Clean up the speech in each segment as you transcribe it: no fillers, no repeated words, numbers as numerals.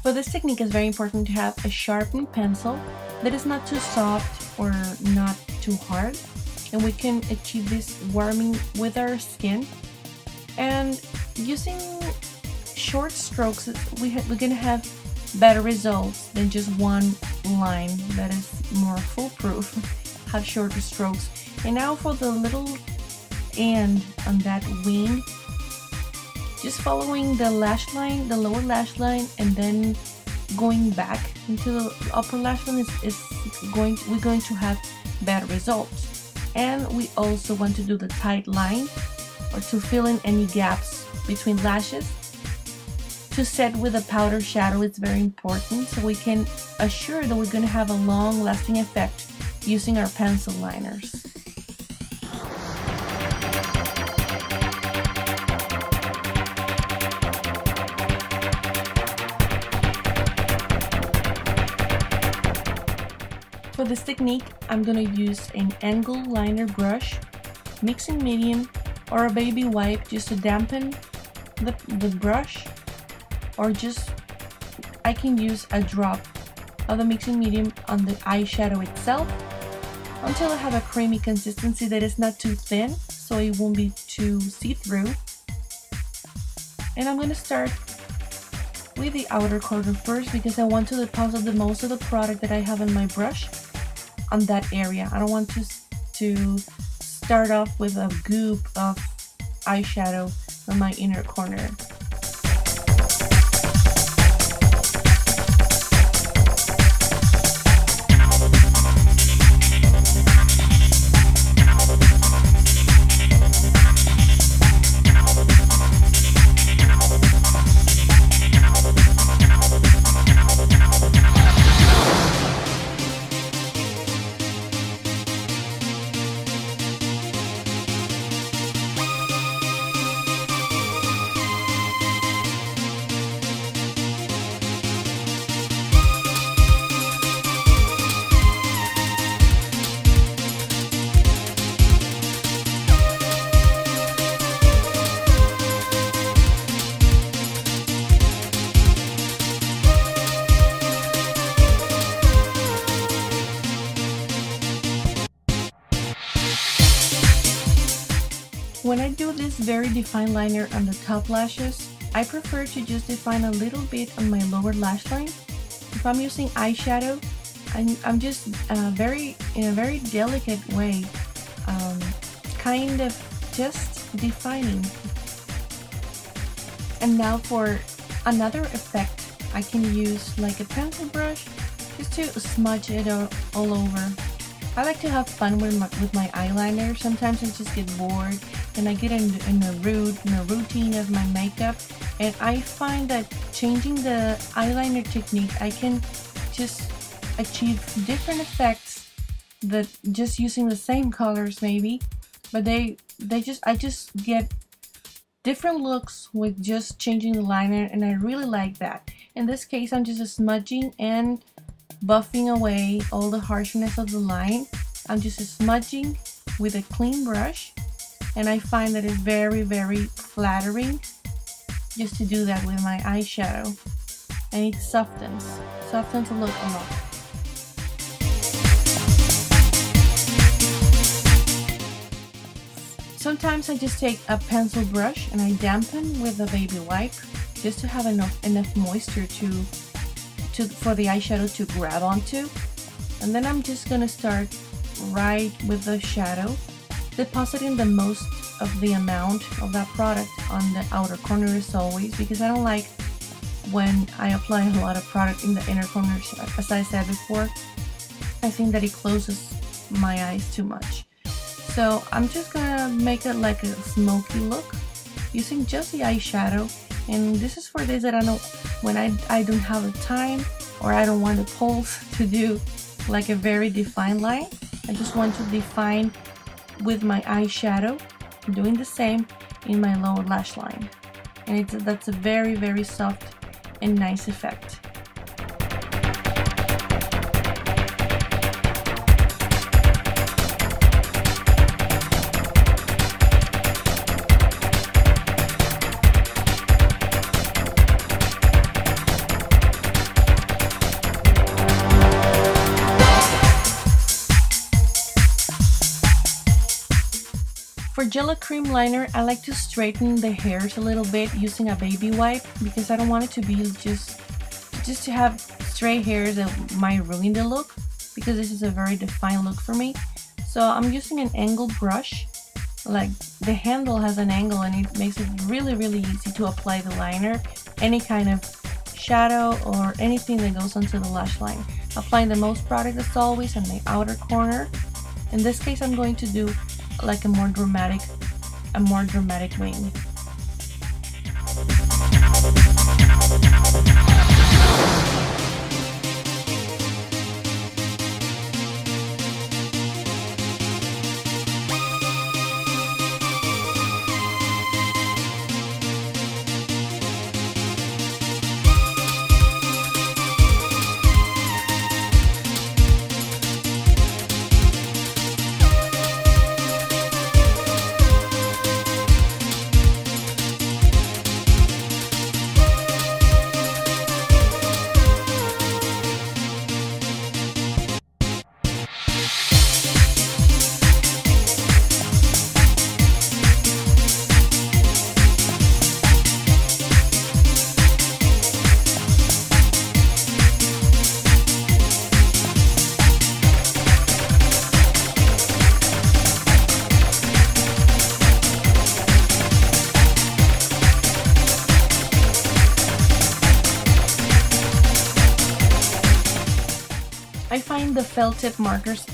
For this technique, it's very important to have a sharpened pencil that is not too soft or not too hard, and we can achieve this warming with our skin. And using short strokes, we're gonna have better results than just one line that is more foolproof. Have shorter strokes. And now for the little end on that wing, just following the lash line, the lower lash line, and then going back into the upper lash line we're going to have better results. And we also want to do the tight line, or to fill in any gaps between lashes. To set with a powder shadow, it's very important, so we can assure that we're going to have a long lasting effect using our pencil liners. For this technique, I'm going to use an angle liner brush, mixing medium, or a baby wipe just to dampen the brush, or just I can use a drop of the mixing medium on the eyeshadow itself until I have a creamy consistency that is not too thin, so it won't be too see-through. And I'm going to start with the outer corner first because I want to deposit the most of the product that I have on my brush on that area. I don't want to start off with a goop of eyeshadow on my inner corner. When I do this very defined liner on the top lashes, I prefer to just define a little bit on my lower lash line. If I'm using eyeshadow, I'm just in a very delicate way, kind of just defining. And now for another effect, I can use like a pencil brush just to smudge it all over. I like to have fun with my eyeliner. Sometimes I just get bored and I get in a routine of my makeup, and I find that changing the eyeliner technique, I can just achieve different effects that just using the same colors maybe, but I just get different looks with just changing the liner, and I really like that. In this case, I'm just smudging and buffing away all the harshness of the line. I'm just smudging with a clean brush, and I find that it's very, very flattering just to do that with my eyeshadow, and it softens the look a lot. Sometimes I just take a pencil brush and I dampen with a baby wipe just to have enough moisture for the eyeshadow to grab onto, and then I'm just gonna start right with the shadow, depositing the most of the amount of that product on the outer corner as always, because I don't like when I apply a lot of product in the inner corners. As I said before, I think that it closes my eyes too much. So I'm just gonna make it like a smoky look using just the eyeshadow, and this is for days that when I don't have the time or I don't want the pulse to do like a very defined line. I just want to define with my eyeshadow, doing the same in my lower lash line, and that's a very, very soft and nice effect. For gel cream liner, I like to straighten the hairs a little bit using a baby wipe because I don't want it to be just to have straight hairs that might ruin the look, because this is a very defined look for me. So I'm using an angled brush. Like, the handle has an angle and it makes it really easy to apply the liner, any kind of shadow or anything that goes onto the lash line. Applying the most product as always on the outer corner. In this case, I'm going to do like a more dramatic wing. I find the felt tip markers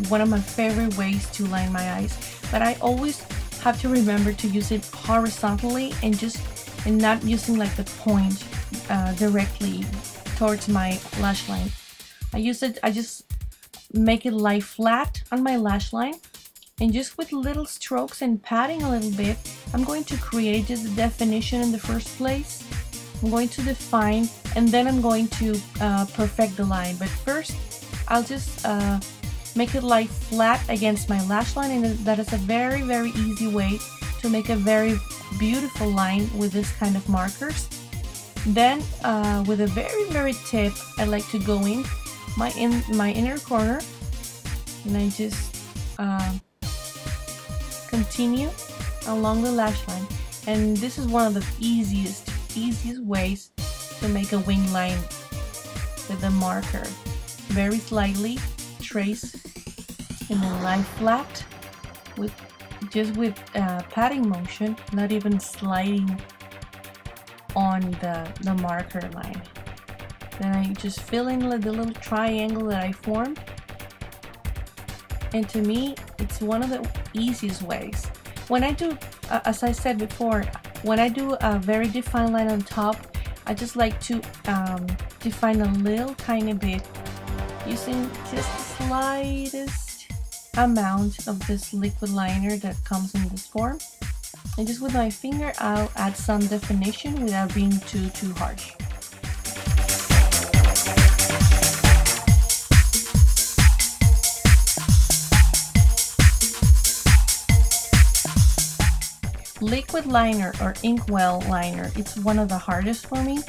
one of my favorite ways to line my eyes, but I always have to remember to use it horizontally and not using like the point directly towards my lash line. I just make it lie flat on my lash line, and just with little strokes and patting a little bit, I'm going to create just the definition in the first place. I'm going to define, and then I'm going to perfect the line. But first, I'll just make it lie flat against my lash line, and that is a very easy way to make a very beautiful line with this kind of markers. Then with a very tip, I like to go in my inner corner, and I just continue along the lash line. And this is one of the easiest ways to make a wing line with the marker. Very slightly trace and then lie flat with patting motion, not even sliding on the marker line. Then I just fill in the little triangle that I formed, and to me it's one of the easiest ways. When I do, as I said before, when I do a very defined line on top, I just like to define a little tiny bit using just the slightest amount of this liquid liner that comes in this form, and just with my finger I'll add some definition without being too harsh. Liquid liner or inkwell liner, it's one of the hardest for me.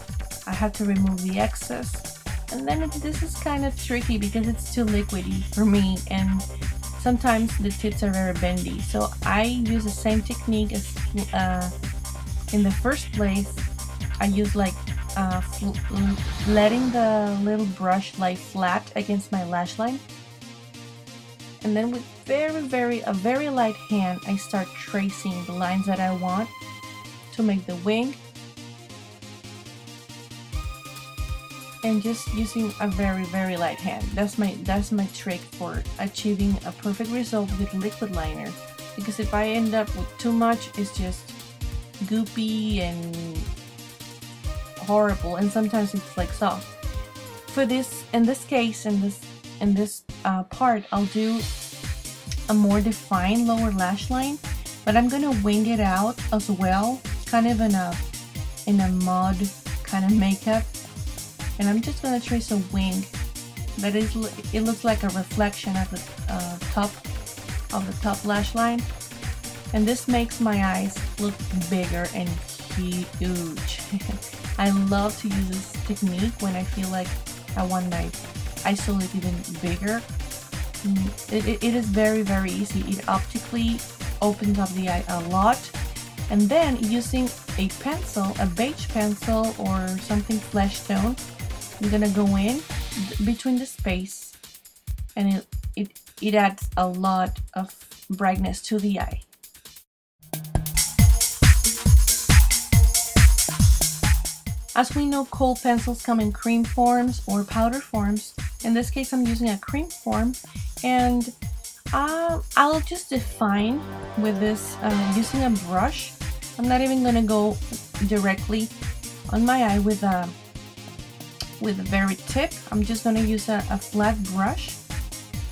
I have to remove the excess, and then this is kind of tricky because it's too liquidy for me, and sometimes the tips are very bendy. So I use the same technique as in the first place. I use like letting the little brush lie flat against my lash line, and then with a very light hand, I start tracing the lines that I want to make the wing, and just using a very light hand. That's my trick for achieving a perfect result with liquid liner, because if I end up with too much, it's just goopy and horrible, and sometimes it flakes off. For this, in this case, in this part, I'll do a more defined lower lash line, but I'm gonna wing it out as well, kind of in a mud kind of makeup, and I'm just gonna trace a wing that it looks like a reflection of the top lash line, and this makes my eyes look bigger and huge. I love to use this technique when I feel like I want my eyes to look even bigger. It is very easy. It optically opens up the eye a lot. And then using a pencil, a beige pencil or something flesh tone, I'm gonna go in between the space, and it adds a lot of brightness to the eye. As we know, Khôl pencils come in cream forms or powder forms. In this case, I'm using a cream form, and I'll just define with this using a brush. I'm not even gonna go directly on my eye with a very tip. I'm just gonna use a flat brush,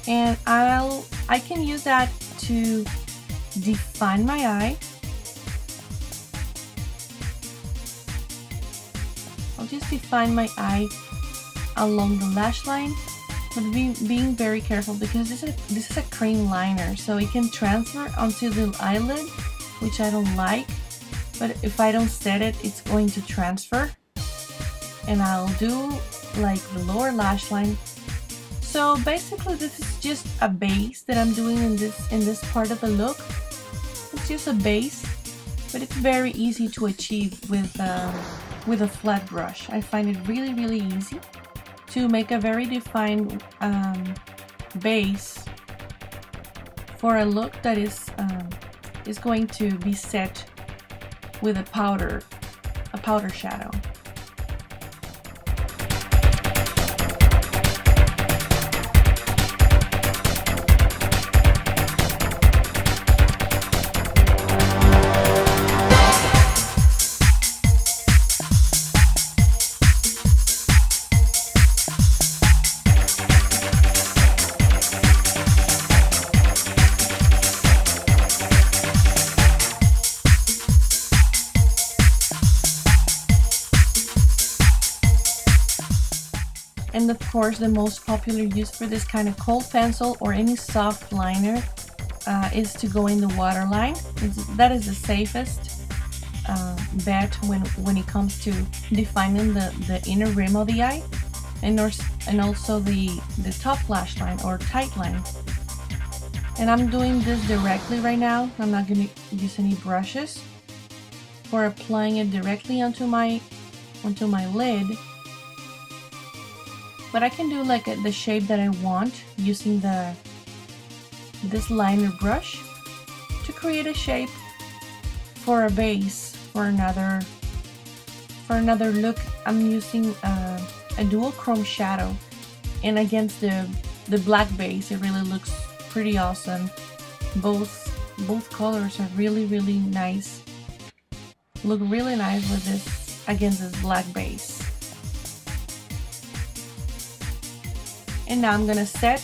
and I can use that to define my eye. I'll just define my eye along the lash line, but being very careful because this is a cream liner, so it can transfer onto the eyelid, which I don't like. But if I don't set it, it's going to transfer. And I'll do like the lower lash line. So basically this is just a base that I'm doing in this part of the look. It's just a base, but it's very easy to achieve with a flat brush. I find it really, really easy to make a very defined base for a look that is going to be set with a powder shadow. And of course, the most popular use for this kind of Khôl pencil or any soft liner is to go in the waterline. That is the safest bet when it comes to defining the inner rim of the eye, and also the top lash line or tight line. And I'm doing this directly right now. I'm not going to use any brushes for applying it directly onto my lid. But I can do like the shape that I want using this liner brush to create a shape for a base for another look. I'm using a dual chrome shadow, and against the black base, it really looks pretty awesome. Both colors are really, really nice. Look really nice with this against this black base. And now I'm gonna set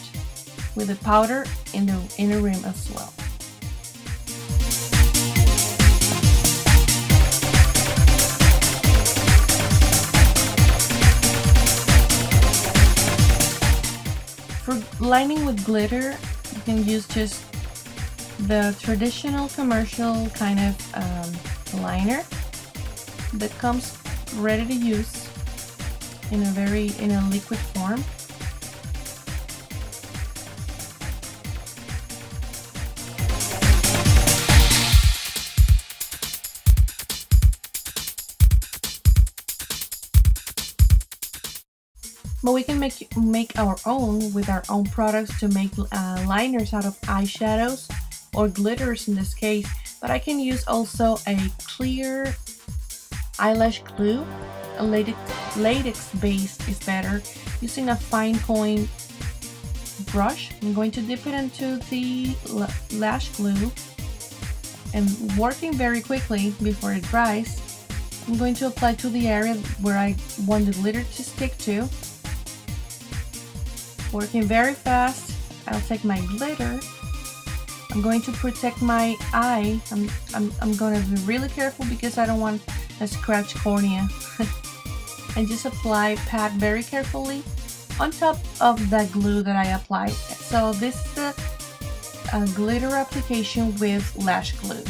with the powder in the inner rim as well. For lining with glitter, you can use just the traditional commercial kind of liner that comes ready to use in a liquid form. But we can make our own with our own products to make liners out of eyeshadows or glitters in this case. But I can use also a clear eyelash glue. A latex based is better. Using a fine point brush, I'm going to dip it into the lash glue and working very quickly before it dries. I'm going to apply to the area where I want the glitter to stick to. Working very fast. I'll take my glitter. I'm going to protect my eye. I'm going to be really careful because I don't want a scratch cornea. And just pat very carefully on top of the glue that I applied. So this is the glitter application with lash glue.